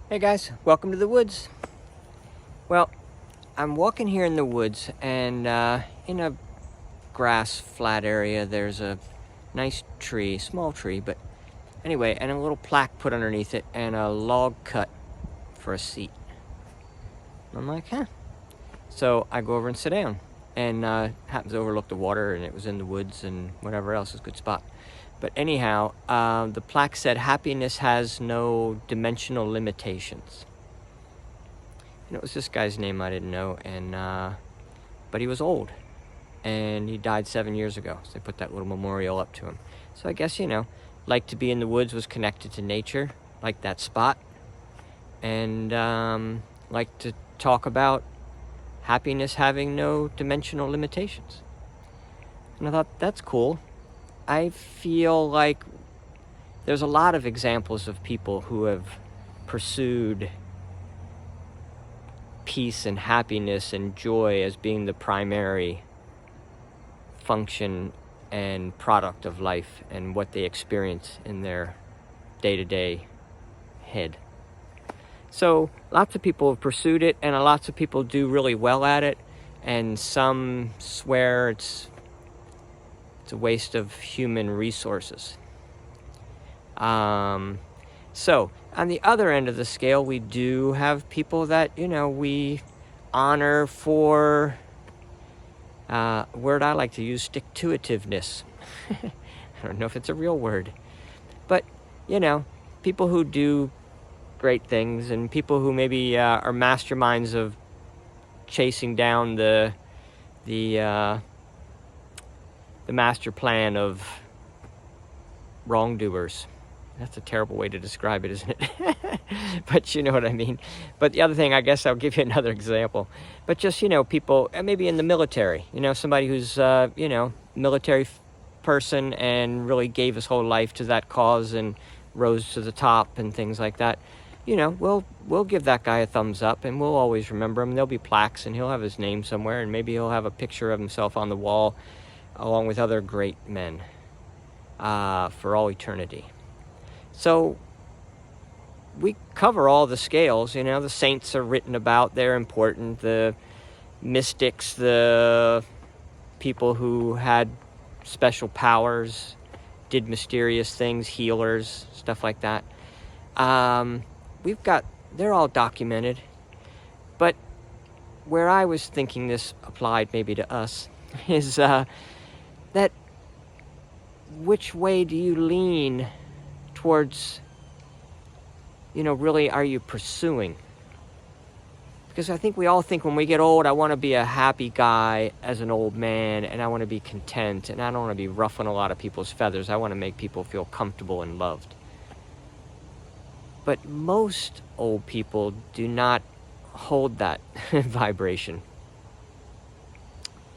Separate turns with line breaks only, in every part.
Hey guys, welcome to the woods. Well, I'm walking here in the woods, and in a grass flat area there's a nice tree, small tree, but anyway, and a little plaque put underneath it and a log cut for a seat. I'm like, huh. So I go over and sit down, and happens to overlook the water, and it was in the woods and whatever else, is a good spot. But anyhow, the plaque said happiness has no dimensional limitations. And it was this guy's name I didn't know, and but he was old, and he died 7 years ago, so they put that little memorial up to him. So I guess, like to be in the woods was connected to nature, like that spot, and like to talk about happiness having no dimensional limitations. And I thought, that's cool. I feel like there's a lot of examples of people who have pursued peace and happiness and joy as being the primary function and product of life and what they experience in their day-to-day head. So lots of people have pursued it, and lots of people do really well at it, and some swear it's a waste of human resources. So on the other end of the scale, we do have people that, we honor for, word I like to use, stick-to-itiveness. I don't know if it's a real word. But, people who do great things, and people who maybe are masterminds of chasing down the master plan of wrongdoers. That's a terrible way to describe it, isn't it? But you know what I mean. But the other thing, I guess I'll give you another example. But just, people, maybe in the military, somebody who's, military person and really gave his whole life to that cause and rose to the top and things like that. We'll give that guy a thumbs up, and we'll always remember him. There'll be plaques, and he'll have his name somewhere, and maybe he'll have a picture of himself on the wall along with other great men for all eternity. So we cover all the scales. The saints are written about. They're important. The mystics, the people who had special powers, did mysterious things, healers, stuff like that. They're all documented. But where I was thinking this applied maybe to us is that which way do you lean towards, really are you pursuing? Because I think we all think when we get old, I want to be a happy guy as an old man, and I want to be content, and I don't want to be ruffling a lot of people's feathers. I want to make people feel comfortable and loved. But most old people do not hold that vibration.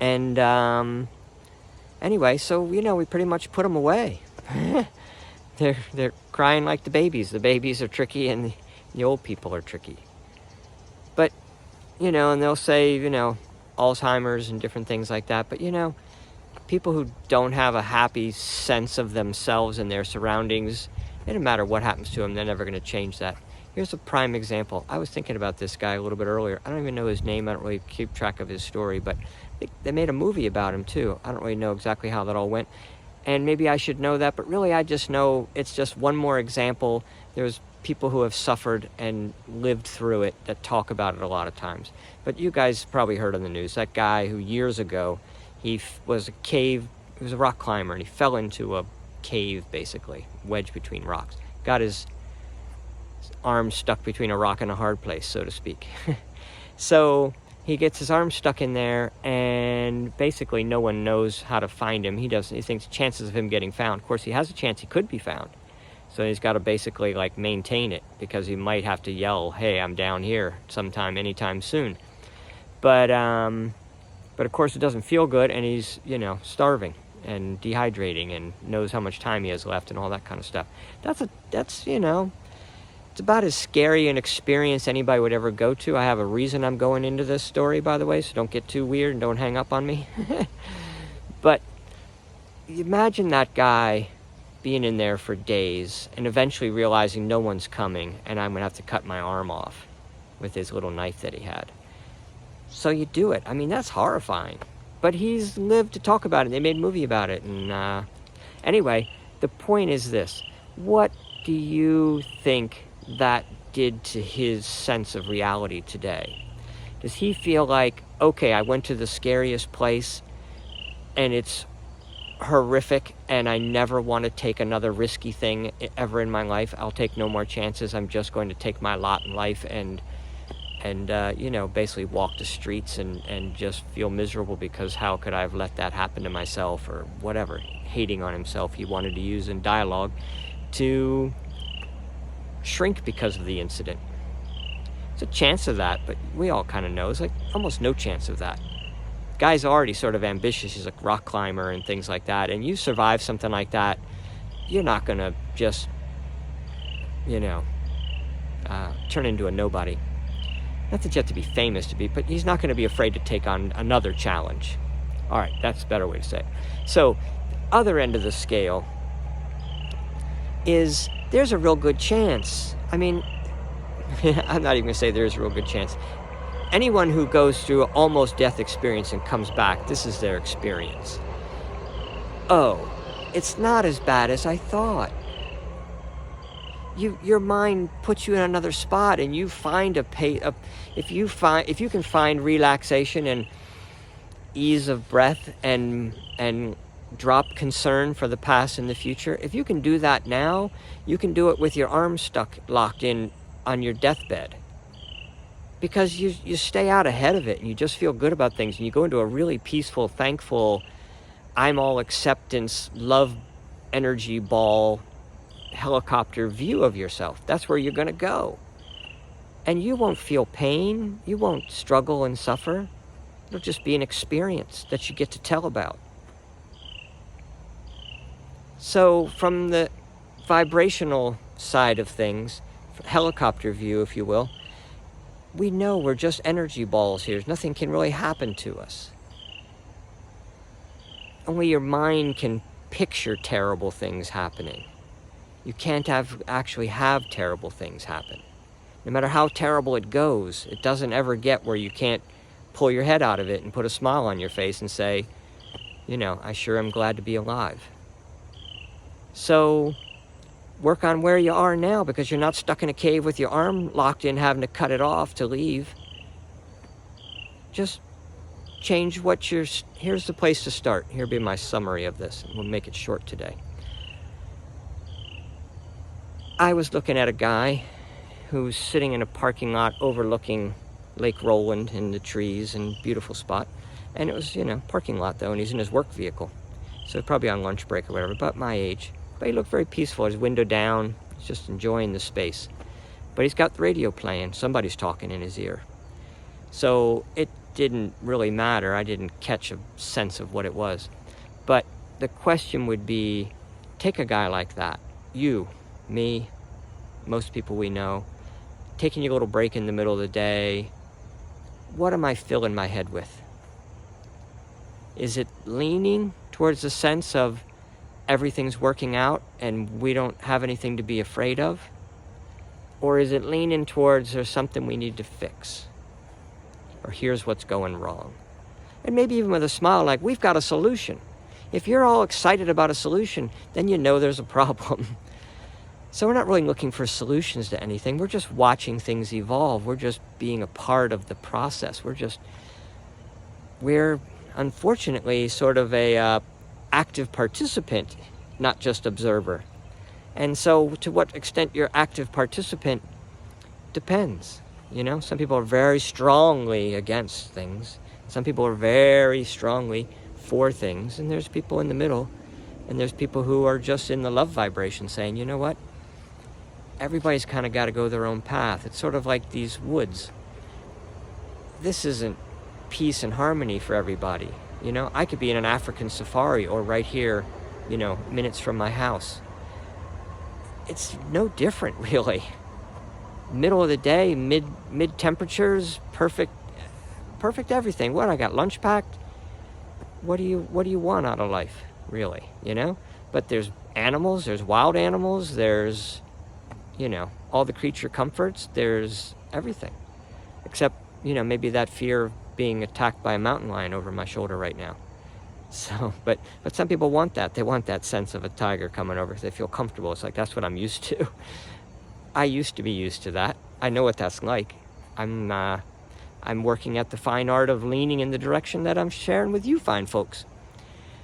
And anyway, so, we pretty much put them away. They're crying like the babies. The babies are tricky, and the old people are tricky. But, and they'll say, Alzheimer's and different things like that. But, people who don't have a happy sense of themselves and their surroundings, it doesn't matter what happens to them, they're never going to change that. Here's a prime example. I was thinking about this guy a little bit earlier. I don't even know his name. I don't really keep track of his story, but they made a movie about him too. I don't really know exactly how that all went. And maybe I should know that, but really I just know it's just one more example. There's people who have suffered and lived through it that talk about it a lot of times. But you guys probably heard on the news, that guy who years ago, he was a rock climber, and he fell into a cave, basically, wedged between rocks. Got his arm stuck between a rock and a hard place, so to speak. So he gets his arm stuck in there, and basically no one knows how to find him. He thinks chances of him getting found. Of course, he has a chance he could be found. So he's got to basically maintain it, because he might have to yell, "Hey, I'm down here sometime, anytime soon." But of course it doesn't feel good, and he's, starving and dehydrating and knows how much time he has left and all that kind of stuff. That's it's about as scary an experience anybody would ever go to. I have a reason I'm going into this story, by the way, so don't get too weird and don't hang up on me. But imagine that guy being in there for days, and eventually realizing no one's coming, and I'm going to have to cut my arm off with his little knife that he had. So you do it. I mean, that's horrifying. But he's lived to talk about it. They made a movie about it. And anyway, the point is this. What do you think that did to his sense of reality today? Does he feel like, okay, I went to the scariest place and it's horrific and I never want to take another risky thing ever in my life? I'll take no more chances. I'm just going to take my lot in life and basically walk the streets and just feel miserable because how could I have let that happen to myself, or whatever, hating on himself he wanted to use in dialogue to shrink because of the incident. There's a chance of that, but we all kind of know it's like almost no chance of that. Guy's already sort of ambitious. He's a rock climber and things like that, and you survive something like that, you're not going to just, turn into a nobody. Not that you have to be famous to be, but he's not going to be afraid to take on another challenge. All right, that's a better way to say it. So, other end of the scale is there's a real good chance. I mean, I'm not even going to say there's a real good chance. Anyone who goes through an almost death experience and comes back, this is their experience. Oh, it's not as bad as I thought. Your mind puts you in another spot, and you find if you can find relaxation and ease of breath and drop concern for the past and the future. If you can do that now, you can do it with your arms locked in on your deathbed, because you stay out ahead of it and you just feel good about things, and you go into a really peaceful, thankful, I'm all acceptance, love energy ball helicopter view of yourself. That's where you're going to go. And you won't feel pain. You won't struggle and suffer. It'll just be an experience that you get to tell about. So from the vibrational side of things, helicopter view, if you will, we know we're just energy balls here. Nothing can really happen to us. Only your mind can picture terrible things happening. You can't actually have terrible things happen. No matter how terrible it goes, it doesn't ever get where you can't pull your head out of it and put a smile on your face and say, I sure am glad to be alive. So work on where you are now, because you're not stuck in a cave with your arm locked in, having to cut it off to leave. Just change here's the place to start. Here'll be my summary of this. We'll make it short today. I was looking at a guy who's sitting in a parking lot overlooking Lake Roland and the trees, and beautiful spot. And it was, parking lot though, and he's in his work vehicle. So probably on lunch break or whatever, about my age. But he looked very peaceful, his window down, he's just enjoying the space. But he's got the radio playing, somebody's talking in his ear. So it didn't really matter, I didn't catch a sense of what it was. But the question would be, take a guy like that, you, me, most people we know, taking your little break in the middle of the day, what am I filling my head with? Is it leaning towards the sense of everything's working out and we don't have anything to be afraid of? Or is it leaning towards there's something we need to fix? Or here's what's going wrong? And maybe even with a smile, like, we've got a solution. If you're all excited about a solution, then you know there's a problem. So we're not really looking for solutions to anything. We're just watching things evolve. We're just being a part of the process. We're unfortunately sort of a active participant, not just observer. And so to what extent you're active participant depends. Some people are very strongly against things. Some people are very strongly for things. And there's people in the middle. And there's people who are just in the love vibration saying, you know what? Everybody's kind of got to go their own path. It's sort of like these woods. This isn't peace and harmony for everybody. I could be in an African safari or right here, minutes from my house. It's no different, really. Middle of the day, mid temperatures, perfect everything. What, I got lunch packed? What do you want out of life, really? But there's animals, there's wild animals, there's, you know, all the creature comforts, there's everything. Except, you know, maybe that fear of being attacked by a mountain lion over my shoulder right now. So, but some people want that. They want that sense of a tiger coming over because they feel comfortable. It's like, that's what I'm used to. I used to be used to that. I know what that's like. I'm working at the fine art of leaning in the direction that I'm sharing with you fine folks.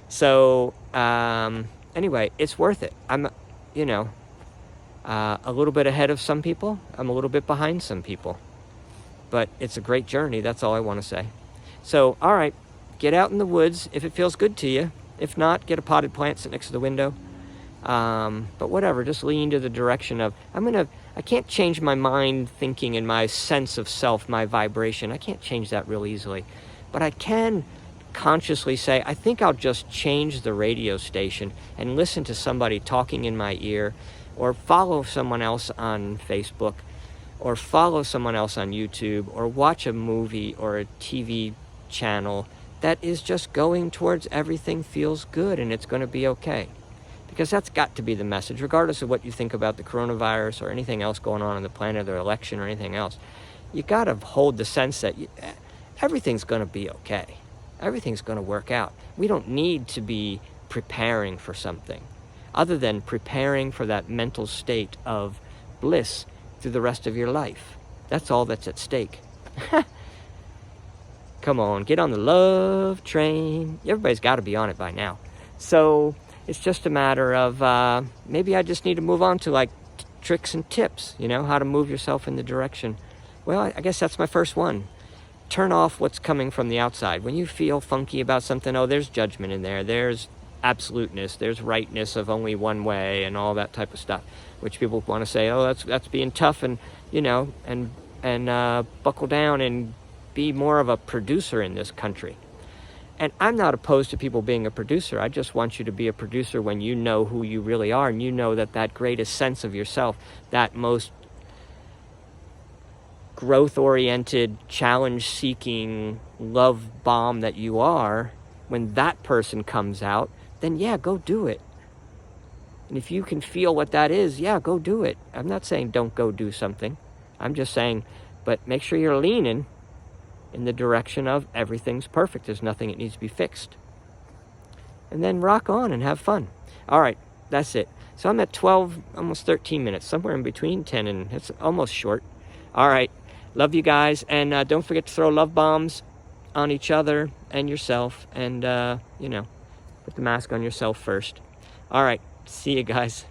So, anyway, it's worth it. I'm, you know, a little bit ahead of some people. I'm a little bit behind some people. But it's a great journey. That's all I want to say. So, all right, get out in the woods if it feels good to you. If not, get a potted plant, sit next to the window. But whatever, just lean to the direction of, I can't change my mind thinking and my sense of self, my vibration. I can't change that real easily. But I can consciously say, I think I'll just change the radio station and listen to somebody talking in my ear, or follow someone else on Facebook, or follow someone else on YouTube, or watch a movie or a TV channel that is just going towards everything feels good and it's going to be okay. Because that's got to be the message, regardless of what you think about the coronavirus or anything else going on the planet, or election or anything else. You got to hold the sense that everything's going to be okay. Everything's going to work out. We don't need to be preparing for something other than preparing for that mental state of bliss through the rest of your life. That's all that's at stake. Come on, get on the love train. Everybody's got to be on it by now. So it's just a matter of maybe I just need to move on to like tricks and tips, you know, how to move yourself in the direction. Well, I guess that's my first one. Turn off what's coming from the outside. When you feel funky about something, oh, there's judgment in there. There's absoluteness. There's rightness of only one way and all that type of stuff, which people want to say, oh, that's being tough and, you know, and buckle down and be more of a producer in this country. And I'm not opposed to people being a producer. I just want you to be a producer when you know who you really are, and you know that greatest sense of yourself, that most growth-oriented, challenge-seeking love bomb that you are, when that person comes out, then yeah, go do it. And if you can feel what that is, yeah, go do it. I'm not saying don't go do something. I'm just saying, but make sure you're leaning in the direction of everything's perfect. There's nothing that needs to be fixed. And then rock on and have fun. All right, that's it. So I'm at 12, almost 13 minutes, somewhere in between 10 and it's almost short. All right, love you guys. And don't forget to throw love bombs on each other and yourself. And, you know, put the mask on yourself first. All right, see you guys.